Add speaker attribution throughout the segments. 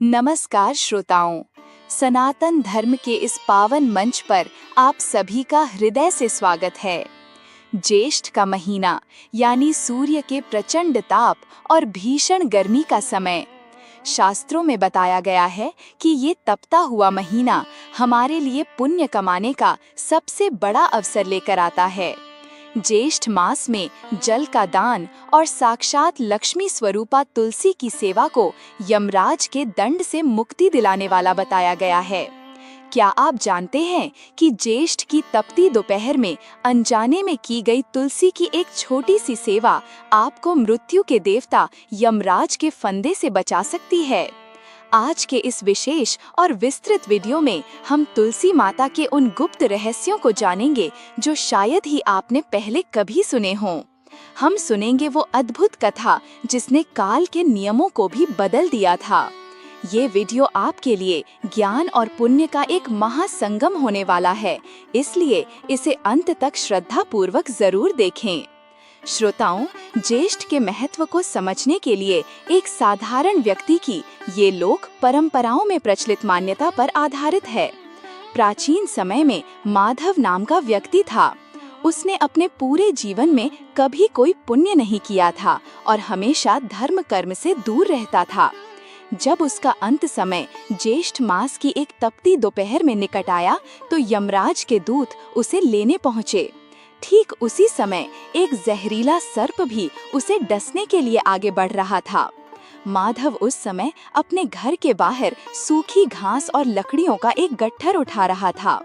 Speaker 1: नमस्कार श्रोताओं, सनातन धर्म के इस पावन मंच पर आप सभी का हृदय से स्वागत है। ज्येष्ठ का महीना यानी सूर्य के प्रचंड ताप और भीषण गर्मी का समय। शास्त्रों में बताया गया है कि ये तपता हुआ महीना हमारे लिए पुण्य कमाने का सबसे बड़ा अवसर लेकर आता है। ज्येष्ठ मास में जल का दान और साक्षात लक्ष्मी स्वरूपा तुलसी की सेवा को यमराज के दंड से मुक्ति दिलाने वाला बताया गया है। क्या आप जानते हैं कि ज्येष्ठ की तपती दोपहर में अनजाने में की गई तुलसी की एक छोटी सी सेवा आपको मृत्यु के देवता यमराज के फंदे से बचा सकती है। आज के इस विशेष और विस्तृत वीडियो में हम तुलसी माता के उन गुप्त रहस्यों को जानेंगे जो शायद ही आपने पहले कभी सुने हों। हम सुनेंगे वो अद्भुत कथा जिसने काल के नियमों को भी बदल दिया था। ये वीडियो आपके लिए ज्ञान और पुण्य का एक महासंगम होने वाला है, इसलिए इसे अंत तक श्रद्धा पूर्वक जरूर देखें। श्रोताओं, ज्येष्ठ के महत्व को समझने के लिए एक साधारण व्यक्ति की ये लोक परंपराओं में प्रचलित मान्यता पर आधारित है। प्राचीन समय में माधव नाम का व्यक्ति था। उसने अपने पूरे जीवन में कभी कोई पुण्य नहीं किया था और हमेशा धर्म कर्म से दूर रहता था। जब उसका अंत समय ज्येष्ठ मास की एक तपती दोपहर में निकट आया तो यमराज के दूत उसे लेने पहुँचे। ठीक उसी समय एक जहरीला सर्प भी उसे डसने के लिए आगे बढ़ रहा था। माधव उस समय अपने घर के बाहर सूखी घास और लकड़ियों का एक गट्ठर उठा रहा था।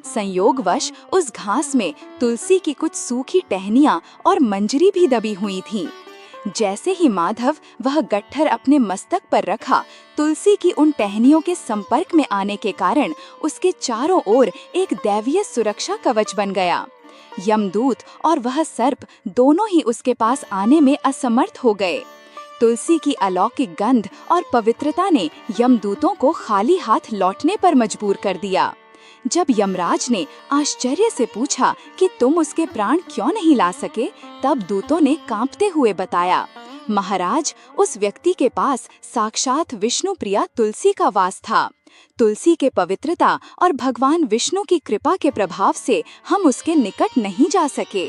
Speaker 1: संयोगवश उस घास में तुलसी की कुछ सूखी टहनियां और मंजरी भी दबी हुई थीं। जैसे ही माधव वह गट्ठर अपने मस्तक पर रखा, तुलसी की उन टहनियों के संपर्क में आने के कारण उसके चारों ओर एक दैवीय सुरक्षा कवच बन गया। यमदूत और वह सर्प दोनों ही उसके पास आने में असमर्थ हो गए। तुलसी की अलौकिक गंध और पवित्रता ने यमदूतों को खाली हाथ लौटने पर मजबूर कर दिया। जब यमराज ने आश्चर्य से पूछा कि तुम उसके प्राण क्यों नहीं ला सके, तब दूतों ने कांपते हुए बताया, महाराज, उस व्यक्ति के पास साक्षात विष्णु प्रिया तुलसी का वास था। तुलसी के पवित्रता और भगवान विष्णु की कृपा के प्रभाव से हम उसके निकट नहीं जा सके।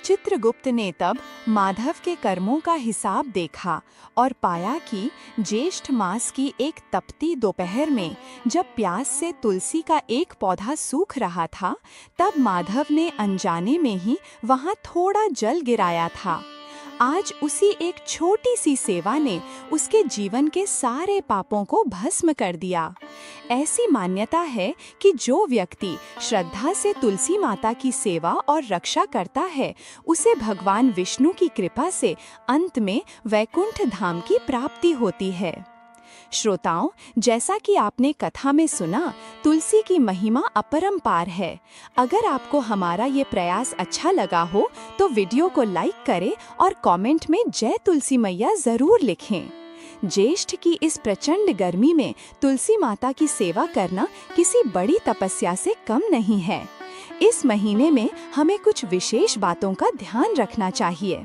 Speaker 2: चित्रगुप्त ने तब माधव के कर्मों का हिसाब देखा और पाया कि ज्येष्ठ मास की एक तपती दोपहर में जब प्यास से तुलसी का एक पौधा सूख रहा था, तब माधव ने अनजाने में ही वहां थोड़ा जल गिराया था। आज उसी एक छोटी सी सेवा ने उसके जीवन के सारे पापों को भस्म कर दिया। ऐसी मान्यता है कि जो व्यक्ति श्रद्धा से तुलसी माता की सेवा और रक्षा करता है, उसे भगवान विष्णु की कृपा से अंत में वैकुंठ धाम की प्राप्ति होती है। श्रोताओं, जैसा कि आपने कथा में सुना, तुलसी की महिमा अपरंपार है। अगर आपको हमारा ये प्रयास अच्छा लगा हो तो वीडियो को लाइक करें और कमेंट में जय तुलसी मैया जरूर लिखें। ज्येष्ठ की इस प्रचंड गर्मी में तुलसी माता की सेवा करना किसी बड़ी तपस्या से कम नहीं है। इस महीने में हमें कुछ विशेष बातों का ध्यान रखना चाहिए।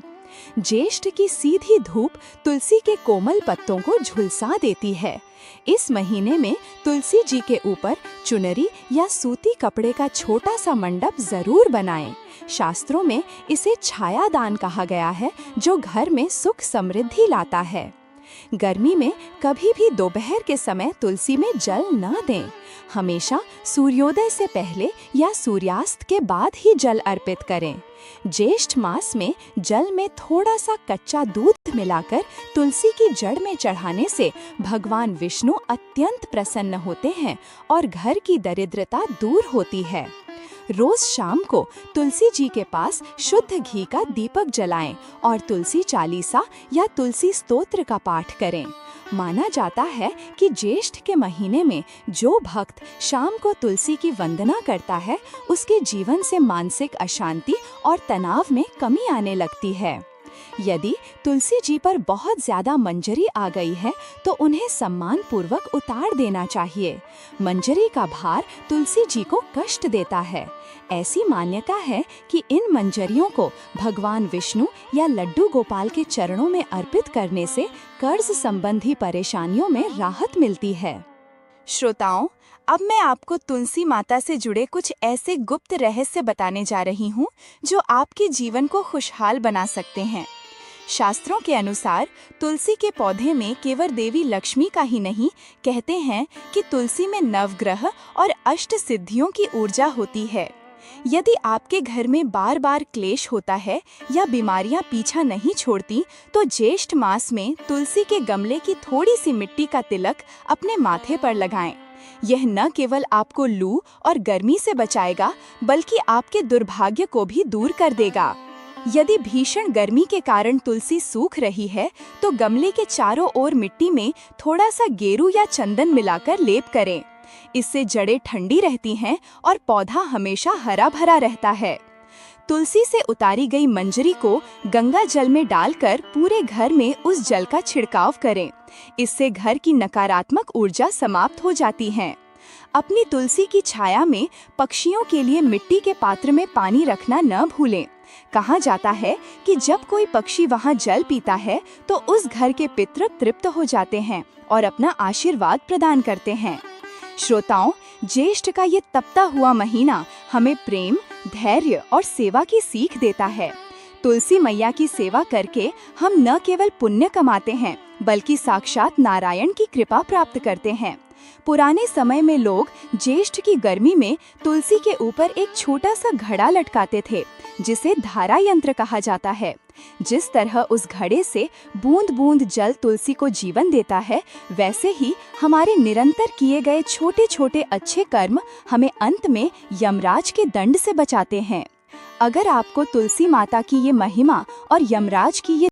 Speaker 2: ज्येष्ठ की सीधी धूप तुलसी के कोमल पत्तों को झुलसा देती है। इस महीने में तुलसी जी के ऊपर चुनरी या सूती कपड़े का छोटा सा मंडप जरूर बनाएं। शास्त्रों में इसे छायादान कहा गया है, जो घर में सुख समृद्धि लाता है। गर्मी में कभी भी दोपहर के समय तुलसी में जल न दें। हमेशा सूर्योदय से पहले या सूर्यास्त के बाद ही जल अर्पित करें। ज्येष्ठ मास में जल में थोड़ा सा कच्चा दूध मिलाकर तुलसी की जड़ में चढ़ाने से भगवान विष्णु अत्यंत प्रसन्न होते हैं और घर की दरिद्रता दूर होती है। रोज शाम को तुलसी जी के पास शुद्ध घी का दीपक जलाएं और तुलसी चालीसा या तुलसी स्तोत्र का पाठ करें। माना जाता है कि ज्येष्ठ के महीने में जो भक्त शाम को तुलसी की वंदना करता है, उसके जीवन से मानसिक अशांति और तनाव में कमी आने लगती है। यदि तुलसी जी पर बहुत ज्यादा मंजरी आ गई है तो उन्हें सम्मान पूर्वक उतार देना चाहिए। मंजरी का भार तुलसी जी को कष्ट देता है। ऐसी मान्यता है कि इन मंजरियों को भगवान विष्णु या लड्डू गोपाल के चरणों में अर्पित करने से कर्ज संबंधी परेशानियों में राहत मिलती है।
Speaker 1: श्रोताओं, अब मैं आपको तुलसी माता से जुड़े कुछ ऐसे गुप्त रहस्य बताने जा रही हूँ जो आपके जीवन को खुशहाल बना सकते हैं। शास्त्रों के अनुसार तुलसी के पौधे में केवल देवी लक्ष्मी का ही नहीं, कहते हैं कि तुलसी में नवग्रह और अष्ट सिद्धियों की ऊर्जा होती है। यदि आपके घर में बार बार क्लेश होता है या बीमारियां पीछा नहीं छोड़ती, तो ज्येष्ठ मास में तुलसी के गमले की थोड़ी सी मिट्टी का तिलक अपने माथे पर लगाएं। यह न केवल आपको लू और गर्मी से बचाएगा, बल्कि आपके दुर्भाग्य को भी दूर कर देगा। यदि भीषण गर्मी के कारण तुलसी सूख रही है, तो गमले के चारों ओर मिट्टी में थोड़ा सा गेरू या चंदन मिलाकर लेप करें। इससे जड़ें ठंडी रहती हैं और पौधा हमेशा हरा भरा रहता है। तुलसी से उतारी गई मंजरी को गंगा जल में डालकर पूरे घर में उस जल का छिड़काव करें। इससे घर की नकारात्मक ऊर्जा समाप्त हो जाती है। अपनी तुलसी की छाया में पक्षियों के लिए मिट्टी के पात्र में पानी रखना न भूलें। कहा जाता है कि जब कोई पक्षी वहां जल पीता है तो उस घर के पितृ तृप्त हो जाते हैं और अपना आशीर्वाद प्रदान करते हैं। श्रोताओं, ज्येष्ठ का ये तपता हुआ महीना हमें प्रेम, धैर्य और सेवा की सीख देता है। तुलसी मैया की सेवा करके हम न केवल पुण्य कमाते हैं, बल्कि साक्षात नारायण की कृपा प्राप्त करते हैं। पुराने समय में लोग ज्येष्ठ की गर्मी में तुलसी के ऊपर एक छोटा सा घड़ा लटकाते थे, जिसे धारा यंत्र कहा जाता है। जिस तरह उस घड़े से बूंद बूंद जल तुलसी को जीवन देता है, वैसे ही हमारे निरंतर किए गए छोटे छोटे अच्छे कर्म हमें अंत में यमराज के दंड से बचाते हैं। अगर आपको तुलसी माता की ये महिमा और यमराज की ये